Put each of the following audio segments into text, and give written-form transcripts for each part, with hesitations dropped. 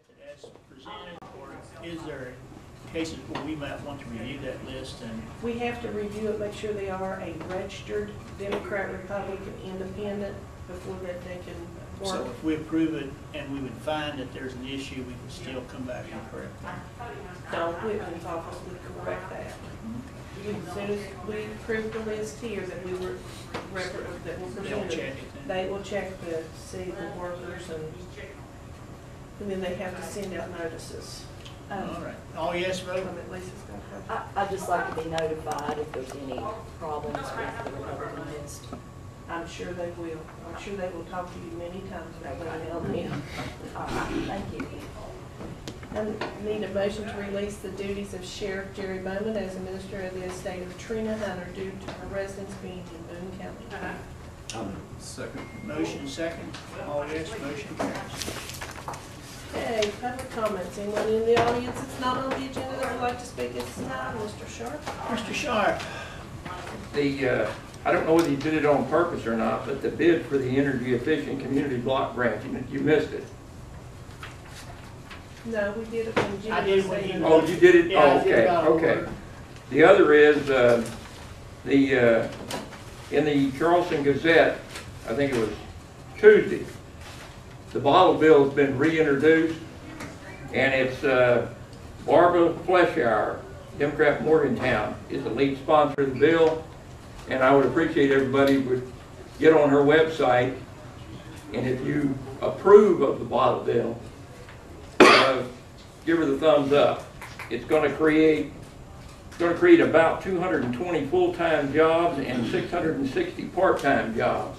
as presented, or is there cases where we might want to review that list? And we have to review it, make sure they are a registered Democrat, Republican, Independent before that they can work. so if we approve it and we would find that there's an issue, we can still come back and correct it. Don Whitman's office would correct that. As soon as we approve the list here that we were that were They'll presented, check it then. they will check to see the workers, and then they have to send out notices. All right. All yes vote? At least it's gonna have. I'd just like to be notified if there's any problems with the Republican list. I'm sure they will. I'm sure they will talk to you many times about Okay. that. All All right, thank you. I need a motion to release the duties of Sheriff Jerry Bowman as administrator of the estate of Trina Hunter due to her residence being in Boone County. Second. Motion second. All yes, motion carries. Okay, public comments. Anyone in the audience that's not on the agenda that would like to speak at this time? Mr. Sharp? Mr. Sharp. I don't know whether you did it on purpose or not, but the bid for the energy efficient community block grant, you missed it. No, we did it when Jimmy I did was when he saying. Oh, you did it? Yeah, I Oh, did okay, about a okay. word. The other is, in the Charleston Gazette, I think it was Tuesday, the bottle bill has been reintroduced, and it's Barbara Fleshauer, Democrat Morgantown, is the lead sponsor of the bill, and I would appreciate everybody would get on her website, and if you approve of the bottle bill, give her the thumbs up. It's going to create about 220 full-time jobs and 660 part-time jobs.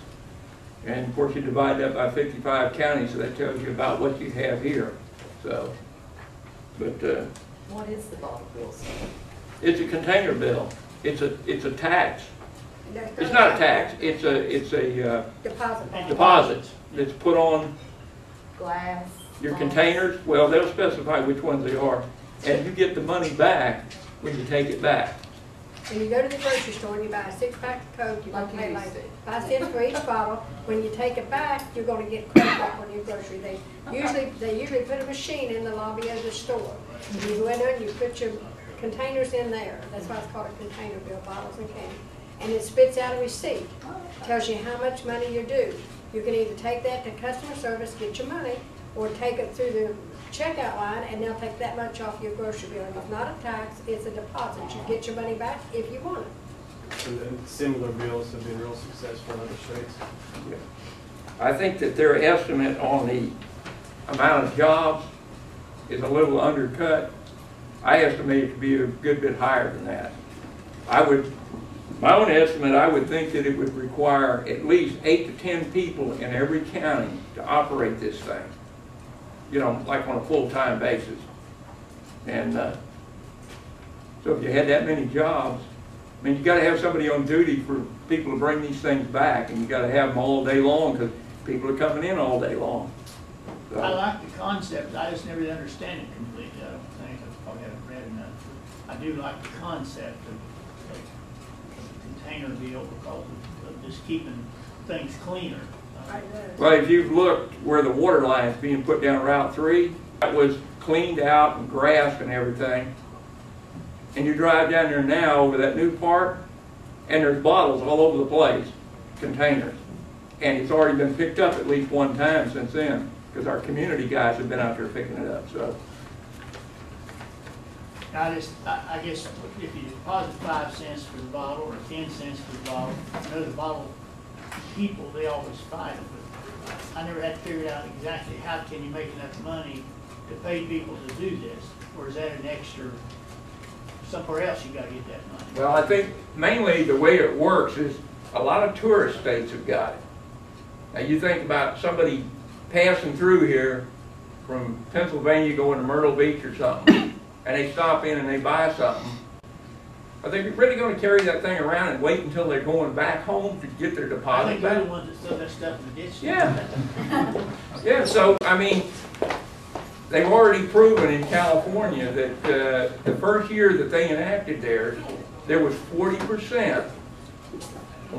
And of course, you divide that by 55 counties, so that tells you about what you have here. So, but What is the bottle bill, sir? it's a container bill. It's a tax. It's not a tax. It's a deposit that's put on Glass? your containers. Well, they'll specify which ones they are, and you get the money back when you take it back. When you go to the grocery store and you buy a 6-pack of Coke, you're going to pay like 5 cents for each bottle. When you take it back, you're going to get credit back on your grocery. They usually put a machine in the lobby of the store. You go in there and you put your containers in there. That's why it's called a container bill, bottles and candy. And it spits out a receipt. Tells you how much money you're due. You can either take that to customer service, get your money, or take it through the checkout line and they'll take that much off your grocery bill. And it's not a tax, it's a deposit. You get your money back if you want it. And similar bills have been real successful in other states. I think that their estimate on the amount of jobs is a little undercut. I estimate it to be a good bit higher than that. My own estimate, I would think that it would require at least 8 to 10 people in every county to operate this thing, you know, like on a full-time basis. And so if you had that many jobs, I mean, you got to have somebody on duty for people to bring these things back, and you got to have them all day long because people are coming in all day long. So, I like the concept. I just never understand it completely. I don't think. I probably haven't read enough. I do like the concept of container deal because of just keeping things cleaner. well, if you've looked where the water line is being put down Route 3, that was cleaned out and grassed and everything. And you drive down there now over that new park, and there's bottles all over the place, containers. And it's already been picked up at least one time since then, because our community guys have been out there picking it up. So, I guess if you deposit 5 cents for the bottle or 10 cents for the bottle, I know the bottle people, they always fight it, but I never had figured out exactly how can you make enough money to pay people to do this, or is that an extra, somewhere else you got to get that money? well, I think mainly the way it works is a lot of tourist states have got it. Now you think about somebody passing through here from Pennsylvania going to Myrtle Beach or something, and they stop in and they buy something. Are they really going to carry that thing around and wait until they're going back home to get their I deposit think they're the back? ones that throw that stuff in the ditch. Yeah. Yeah, so, I mean, they've already proven in California that the first year that they enacted theirs, there was 40%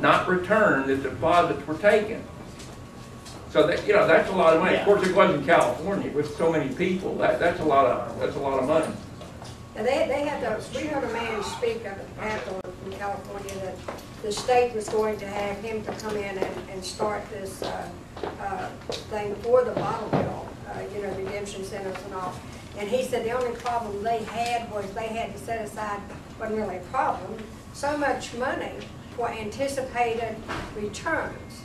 not returned that deposits were taken. So that, you know, that's a lot of money. Of Yeah. course, it wasn't California with so many people. That's a lot of money. And they had we heard a man speak afterward from California that the state was going to have him to come in and start this thing for the bottle bill, you know, redemption centers and all. And he said the only problem they had was they had to set aside, wasn't really a problem, so much money for anticipated returns.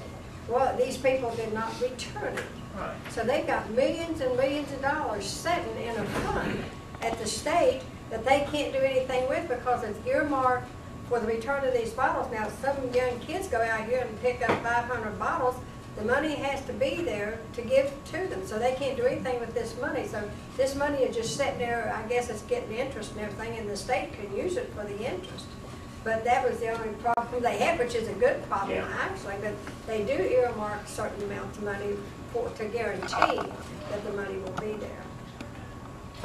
Well, these people did not return it. Right. So they've got millions and millions of dollars sitting in a fund at the state that they can't do anything with because it's earmarked for the return of these bottles. Now, some young kids go out here and pick up 500 bottles. The money has to be there to give to them, so they can't do anything with this money. So this money is just sitting there. I guess it's getting interest and everything, and the state could use it for the interest. But that was the only problem they had, which is a good problem, Yeah. actually. But they do earmark certain amounts of money to guarantee that the money will be there.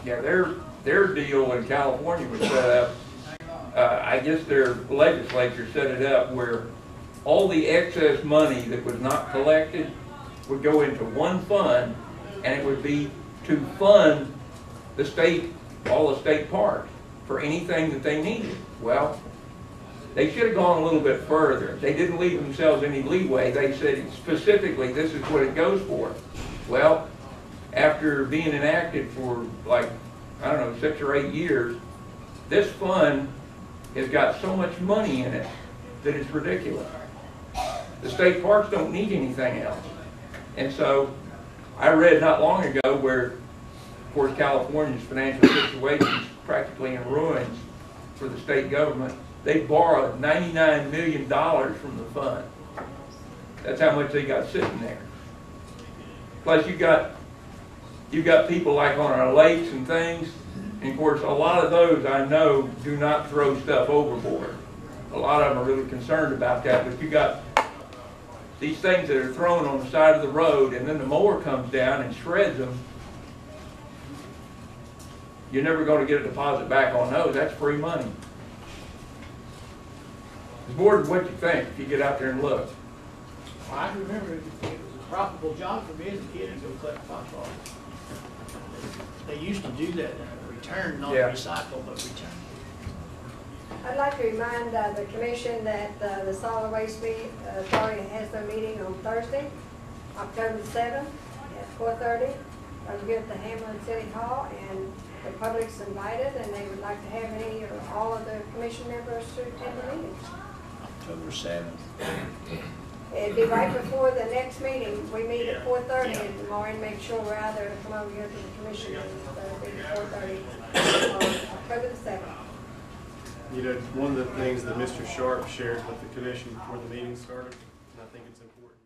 Yeah, their deal in California was set up, I guess their legislature set it up where all the excess money that was not collected would go into one fund, and it would be to fund the state, all the state parks for anything that they needed. Well, they should have gone a little bit further. They didn't leave themselves any leeway. They said specifically, this is what it goes for. Well, after being enacted for like, I don't know, 6 or 8 years, this fund has got so much money in it that it's ridiculous. The state parks don't need anything else. And so I read not long ago where, of course, California's financial situation is practically in ruins for the state government. They borrowed $99 million from the fund. That's how much they got sitting there. Plus you've got people like on our lakes and things, and of course a lot of those I know do not throw stuff overboard. A lot of them are really concerned about that, but you got these things that are thrown on the side of the road and then the mower comes down and shreds them. You're never going to get a deposit back on those. That's free money. It's more than what you think if you get out there and look. Well, I remember it was a profitable job for me as a kid to go collect phosphorus. They used to do that, return, not Yeah. recycle, but return. I'd like to remind the commission that the Solid Waste Authority has their meeting on Thursday, October 7th at 4:30. It'll be at the Hamlin City Hall, and the public's invited, and they would like to have any or all of the commission members to attend the meeting. October 7th. It'd be right before the next meeting. We meet at 4:30, Yeah. and Maureen, make sure we're out there to come over here to the commission, and it'll be 4:30 on October the 7th. You know, one of the things that Mr. Sharp shared with the commission before the meeting started, and I think it's important.